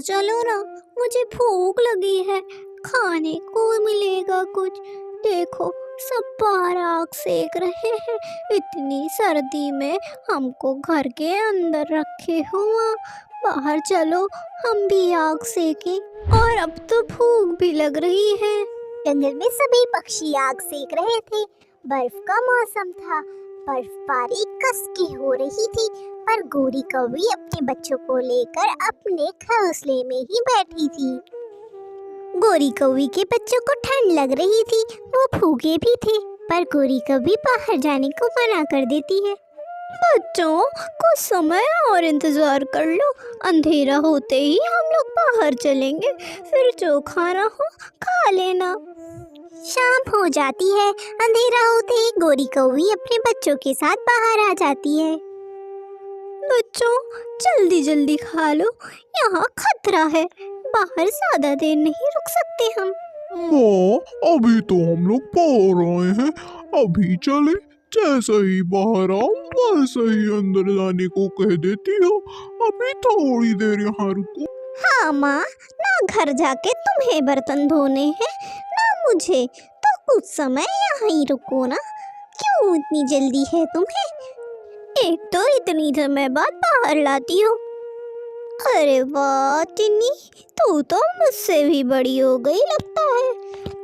चलो ना, मुझे भूख लगी है, खाने को मिलेगा कुछ। देखो, सब बाहर आग सेक रहे हैं। इतनी सर्दी में हमको घर के अंदर रखे हुआ। बाहर चलो, हम भी आग सेकें। और अब तो भूख भी लग रही है। जंगल में सभी पक्षी आग सेक रहे थे। बर्फ का मौसम था, बर्फबारी कस की हो रही थी, पर गोरी कौवी अपने बच्चों को लेकर अपने घोंसले में ही बैठी थी। गोरी कौवी के बच्चों को ठंड लग रही थी, वो भूखे भी थे, पर गोरी कौवी बाहर जाने को मना कर देती है। बच्चों, कुछ समय और इंतजार कर लो, अंधेरा होते ही हम लोग बाहर चलेंगे, फिर जो खाना हो खा लेना। शाम हो जाती है, अंधेरा होते ही गोरी कौवी अपने बच्चों के साथ बाहर आ जाती है। बच्चों, जल्दी जल्दी खा लो, यहाँ खतरा है, बाहर ज्यादा देर नहीं रुक सकते हम। माँ, अभी तो हम लोग बाहर आए हैं, अभी चले। जैसे ही बाहर आओ वैसे ही अंदर जाने को कह देती हो। अभी थोड़ी देर यहाँ रुको। हाँ माँ, ना घर जाके तुम्हें बर्तन धोने हैं ना मुझे, तो कुछ समय यहाँ ही रुको ना। क्यों इतनी जल्दी है तुम्हें? एक तो इतनी समय बाद बाहर लाती हो। अरे वाह टिन्नी, तू तो मुझसे भी बड़ी हो गई लगता है।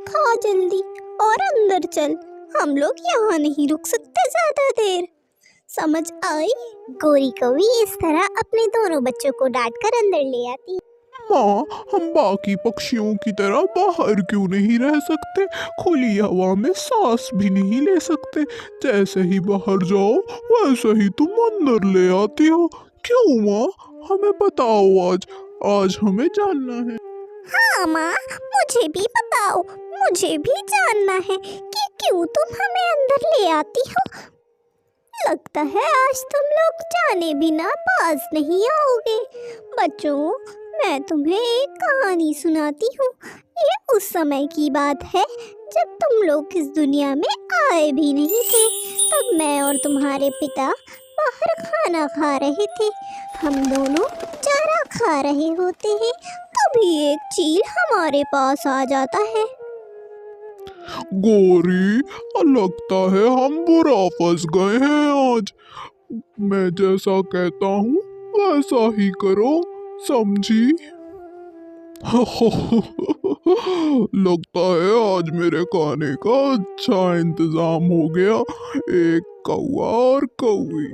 खा जल्दी और अंदर चल, हम लोग यहाँ नहीं रुक सकते ज्यादा देर। समझ आई? गोरी कौवी इस तरह अपने दोनों बच्चों को डांट कर अंदर ले आती। माँ, हम बाकी पक्षियों की तरह बाहर क्यों नहीं रह सकते? खुली हवा में सांस भी नहीं ले सकते। जैसे ही बाहर जाओ वैसे ही तुम अंदर ले आती हो। क्यों माँ? हमें बताओ, आज हमें जानना है। हाँ माँ, मुझे भी बताओ, मुझे भी जानना है कि क्यों तुम हमें अंदर ले आती हो। लगता है आज तुम लोग जाने बिना पास नहीं आओगे। बच्चों, मैं तुम्हें एक कहानी सुनाती हूँ। ये उस समय की बात है जब तुम लोग इस दुनिया में आए भी नहीं थे। तब मैं और तुम्हारे पिता बाहर खाना खा रहे थे। हम दोनों चारा खा रहे होते हैं, तभी एक चील हमारे पास आ जाता है। गोरी, लगता है हम बुरा फंस गए हैं आज। मैं जैसा कहता हूँ वैसा ही करो, समझी? लगता है आज मेरे खाने का अच्छा इंतजाम हो गया। एक कौवा और कौवी।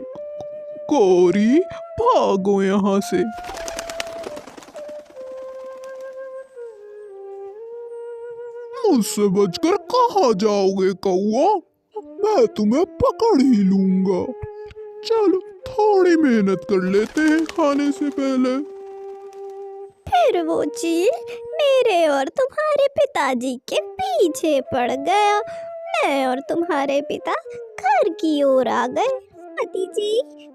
गोरी, भागो यहाँ से। मुझसे बचकर कहाँ जाओगे कौवा? मैं तुम्हें पकड़ ही लूंगा। चलो, थोड़ी मेहनत कर लेते हैं खाने से पहले। फिर वो चील मेरे और तुम्हारे पिताजी के पीछे पड़ गया। मैं और तुम्हारे पिता घर की ओर आ गए।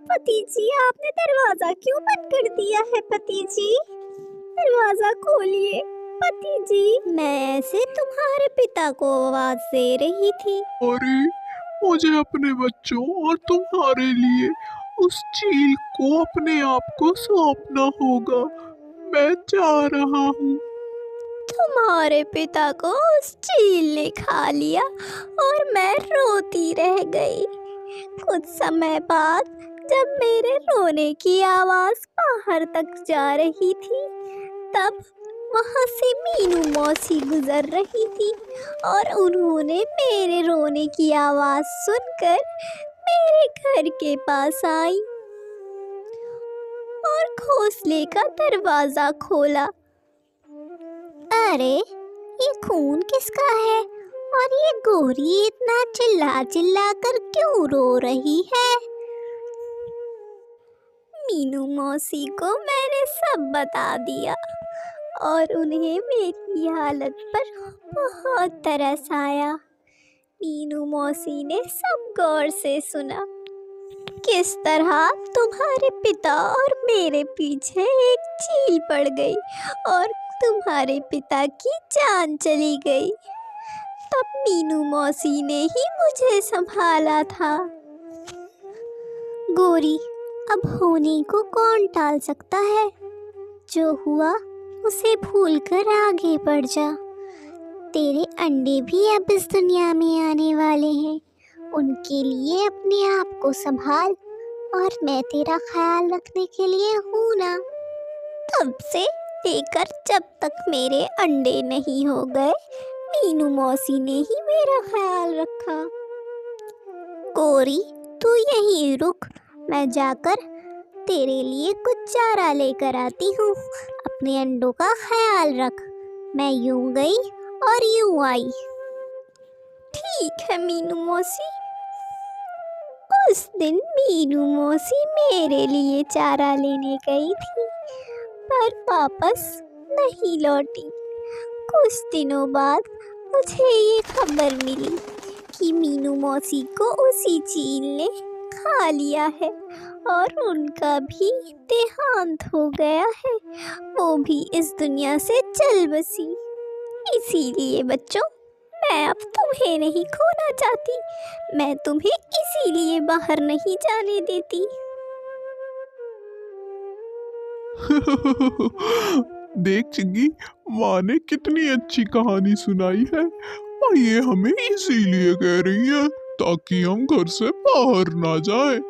पति जी, आपने दरवाजा क्यों बंद कर दिया है? पति जी, दरवाजा खोलिए। पति जी, मैं ऐसे तुम्हारे पिता को आवाज दे रही थी। अरे, मुझे अपने बच्चों और तुम्हारे लिए उस चील को अपने आप को सौंपना होगा। मैं जा रहा हूँ। तुम्हारे पिता को उस चील ने खा लिया और मैं रोती रह गई। कुछ समय बाद जब मेरे रोने की आवाज बाहर तक जा रही थी, तब वहाँ से मीनू मौसी गुजर रही थी और उन्होंने मेरे रोने की आवाज सुनकर मेरे घर के पास आई और घोंसले का दरवाजा खोला। अरे, ये खून किसका है और ये गोरी इतना चिल्ला चिल्ला कर क्यों रो रही है? मीनू मौसी को मैंने सब बता दिया और उन्हें मेरी हालत पर बहुत तरस आया। मीनू मौसी ने सब गौर से सुना। किस तरह तुम्हारे पिता और मेरे पीछे एक चील पड़ गई और तुम्हारे पिता की जान चली गई। तब मीनू मौसी ने ही मुझे संभाला था। गोरी, अब होने को कौन टाल सकता है? जो हुआ उसे भूलकर आगे बढ़ जा। तेरे अंडे भी अब इस दुनिया में आने वाले हैं। उनके लिए अपने आप को संभाल, और मैं तेरा ख्याल रखने के लिए हूँ ना। तब से लेकर जब तक मेरे अंडे नहीं हो गए, मीनू मौसी ने ही मेरा ख्याल रखा। गोरी, तू यहीं रुक, मैं जाकर तेरे लिए कुछ चारा लेकर आती हूँ। अपने अंडों का ख्याल रख। मैं यूं गई और यूं आई। ठीक है मीनू मौसी। उस दिन मीनू मौसी मेरे लिए चारा लेने गई थी, पर वापस नहीं लौटी। कुछ दिनों बाद मुझे ये खबर मिली कि मीनू मौसी को उसी चील ने खा लिया है और उनका भी देहांत हो गया है। वो भी इस दुनिया से चल बसी। इसीलिए बच्चों, मैं अब तुम्हें नहीं खोना चाहती। मैं तुम्हें इसीलिए बाहर नहीं जाने देती। देख चिंगी, माँ ने कितनी अच्छी कहानी सुनाई है, और ये हमें इसीलिए कह रही है ताकि हम घर से बाहर ना जाएं।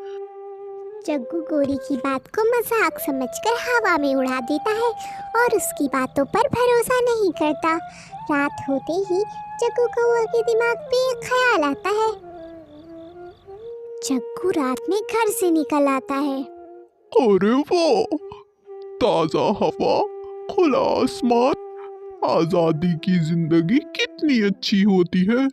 जग्गू गोरी की बात को मजाक समझकर हवा में उड़ा देता है और उसकी बातों पर भरोसा नहीं करता। रात होते ही जग्गू कौआ के दिमाग में एक ख्याल आता है। जग्गू रात में घर से निकल आता है। अरे वाह, ताजा हवा, खुला आसमान, आजादी की जिंदगी कितनी अच्छी होती है।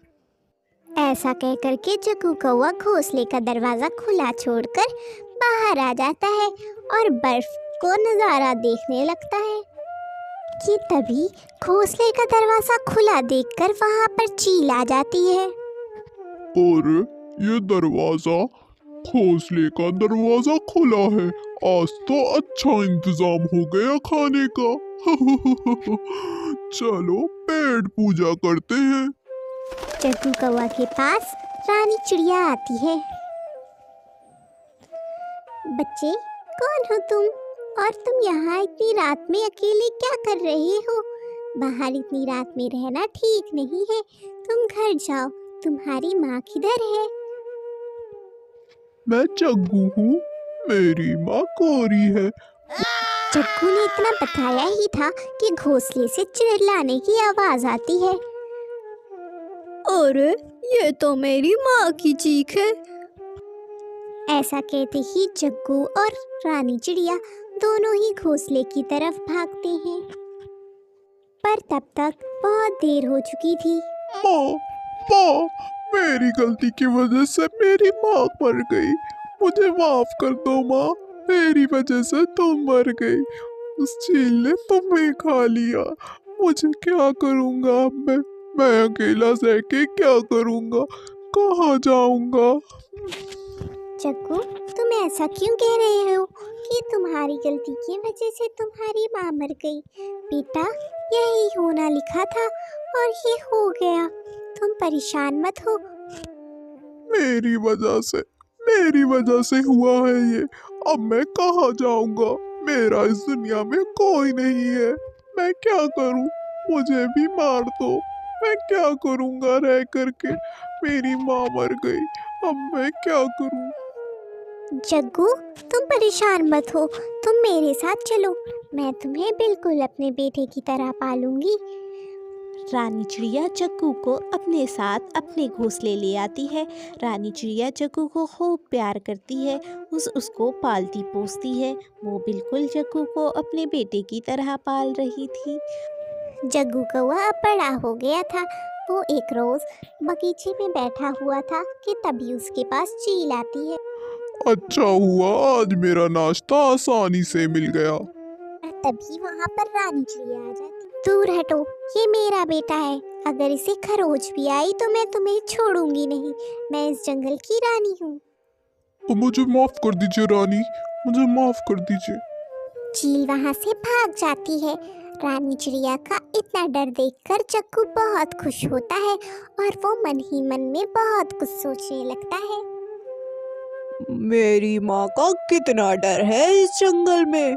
ऐसा कह करके जग्गू कौआ घोंसले का दरवाजा खुला छोड़कर बाहर आ जाता है और बर्फ को नज़ारा देखने लगता है कि तभी घोंसले का दरवाजा खुला देखकर वहां पर चील आ जाती है। और ये दरवाजा, घोंसले का दरवाजा खुला है। आज तो अच्छा इंतजाम हो गया खाने का। चलो पेट पूजा करते हैं। जग्गू कौआ के पास रानी चिड़िया आती है। बच्चे, कौन हो तुम? और तुम यहाँ इतनी रात में अकेले क्या कर रहे हो? बाहर इतनी रात में रहना ठीक नहीं है। तुम घर जाओ, तुम्हारी माँ किधर है? मैं जग्गू हूँ, मेरी माँ गोरी है। जग्गू ने इतना बताया ही था कि घोंसले से चिल्लाने की आवाज आती है। अरे, ये तो मेरी माँ की चीख है। ऐसा कहते ही जग्गू और रानी चिड़िया दोनों ही घोंसले की तरफ भागते हैं, पर तब तक बहुत देर हो चुकी थी। माँ, माँ, मेरी गलती की वजह से मेरी माँ मर गई। मुझे माफ कर दो माँ, मेरी वजह से तुम मर गई। उस चील ने तुम्हें खा लिया। मुझे क्या करूँगा अब मैं अकेला रह के क्या करूँगा, कहाँ जाऊँगा? जग्गू, तुम ऐसा क्यों कह रहे हो कि तुम्हारी गलती की वजह से तुम्हारी माँ मर गई? बेटा, यही होना लिखा था और ये हो गया। तुम परेशान मत हो। मेरी वजह से हुआ है ये। अब मैं कहाँ जाऊँगा? मेरा इस दुनिया में कोई नहीं है। मैं क्या करूँ? मुझे भी मार दो। मैं क्या करूँगा रह करके? मेरी माँ मर गई, अब मैं क्या करूँ? जग्गू, तुम परेशान मत हो। तुम मेरे साथ चलो, मैं तुम्हें बिल्कुल अपने बेटे की तरह पालूंगी। रानी चिड़िया जग्गू को अपने साथ अपने घोंसले ले आती है। रानी चिड़िया जग्गू को खूब प्यार करती है, उसको पालती पोसती है। वो बिल्कुल जग्गू को अपने बेटे की तरह पाल रही थी। जग्गू कौआ अब बड़ा हो गया था। वो एक रोज बगीचे में बैठा हुआ था कि तभी उसके पास चील आती है। अच्छा हुआ आज मेरा नाश्ता आसानी से मिल गया। तभी वहाँ पर रानी चिड़िया आ जाती। दूर हटो, ये मेरा बेटा है। अगर इसे खरोच भी आई तो मैं तुम्हें छोड़ूंगी नहीं। मैं इस जंगल की रानी हूँ। तो मुझे माफ कर दीजिए रानी, मुझे माफ कर दीजिए। चील वहाँ से भाग जाती है। रानी चिड़िया का इतना डर देखकर जग्गू बहुत खुश होता है और वो मन ही मन में बहुत कुछ सोचने लगता है। मेरी माँ का कितना डर है इस जंगल में।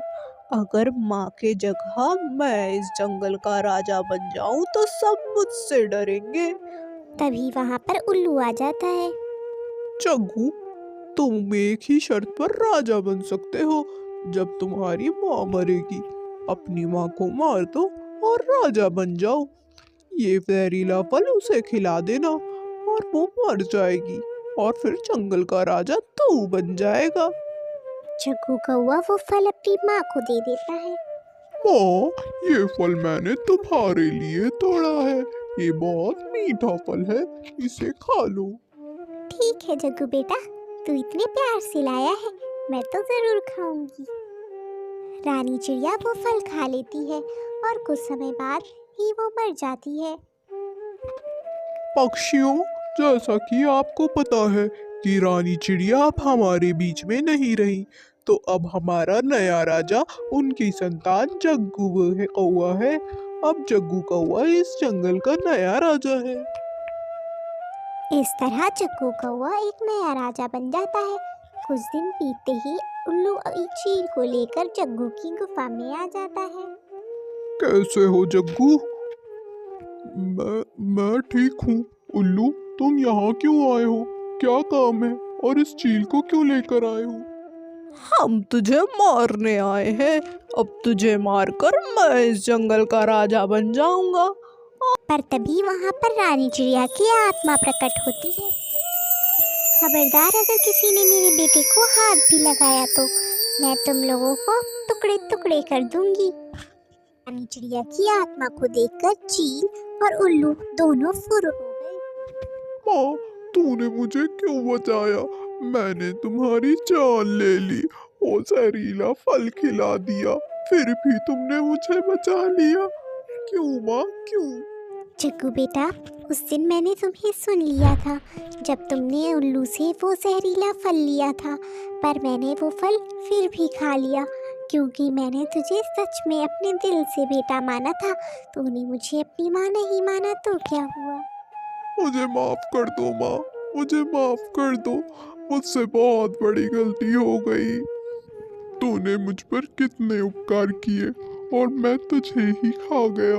अगर माँ के जगह मैं इस जंगल का राजा बन जाऊं तो सब मुझसे डरेंगे। तभी वहाँ पर उल्लू आ जाता है। जग्गू, तुम एक ही शर्त पर राजा बन सकते हो, जब तुम्हारी माँ मरेगी। अपनी माँ को मार दो और राजा बन जाओ। ये जहरीला फल उसे खिला देना और वो मर जाएगी, और फिर जंगल का राजा तू बन जाएगा। जग्गू कौवा वो फल अपनी माँ को दे देता है। माँ, ये फल मैंने तुम्हारे लिए तोड़ा है। ये बहुत मीठा फल है, इसे खा लो। ठीक है जग्गू बेटा, तू इतने प्यार से लाया है, मैं तो जरूर खाऊंगी। रानी चिड़िया वो फल खा लेती है और कुछ समय बाद ही वो मर जाती है। पक्षियों, जैसा कि आपको पता है कि रानी चिड़िया अब हमारे बीच में नहीं रही, तो अब हमारा नया राजा उनकी संतान जग्गू कौवा है। अब जग्गू कौवा इस जंगल का नया राजा है। इस तरह जग्गू कौवा एक नया राजा बन जाता है। कुछ दिन बीतते ही उल्लू एक चील को लेकर जग्गू की गुफा में आ जाता है। कैसे हो जग्गू? मैं ठीक हूँ। उल्लू, तुम यहाँ क्यों आए हो? क्या काम है? और इस चील को क्यों लेकर आए हो? हम तुझे मारने आए हैं। अब तुझे मारकर मैं इस जंगल का राजा बन जाऊंगा। पर तभी वहाँ पर रानी चिड़िया की आत्मा प्रकट होती है। खबरदार, अगर किसी ने मेरे बेटे को हाथ भी लगाया तो मैं तुम लोगों को टुकड़े टुकड़े कर दूंगी। रानी चिड़िया की आत्मा को देखकर चील और उल्लू दोनों फुर हो गए। माँ, तूने मुझे क्यों बचाया? मैंने तुम्हारी जान ले ली, वो जहरीला फल खिला दिया, फिर भी तुमने मुझे बचा लिया। क्यों माँ, क्यों? जग्गू बेटा, उस दिन मैंने तुम्हें सुन लिया था जब तुमने उल्लू से वो जहरीला फल लिया था, पर मैंने वो फल फिर भी खा लिया क्योंकि मैंने तुझे सच में अपने दिल से बेटा माना था। तूने मुझे अपनी माँ नहीं माना तो क्या हुआ? मुझे माफ कर दो माँ, मुझे माफ कर दो। मुझसे बहुत बड़ी गलती हो गई। तूने मुझ पर कितने उपकार किए और मैं तुझे ही खा गया।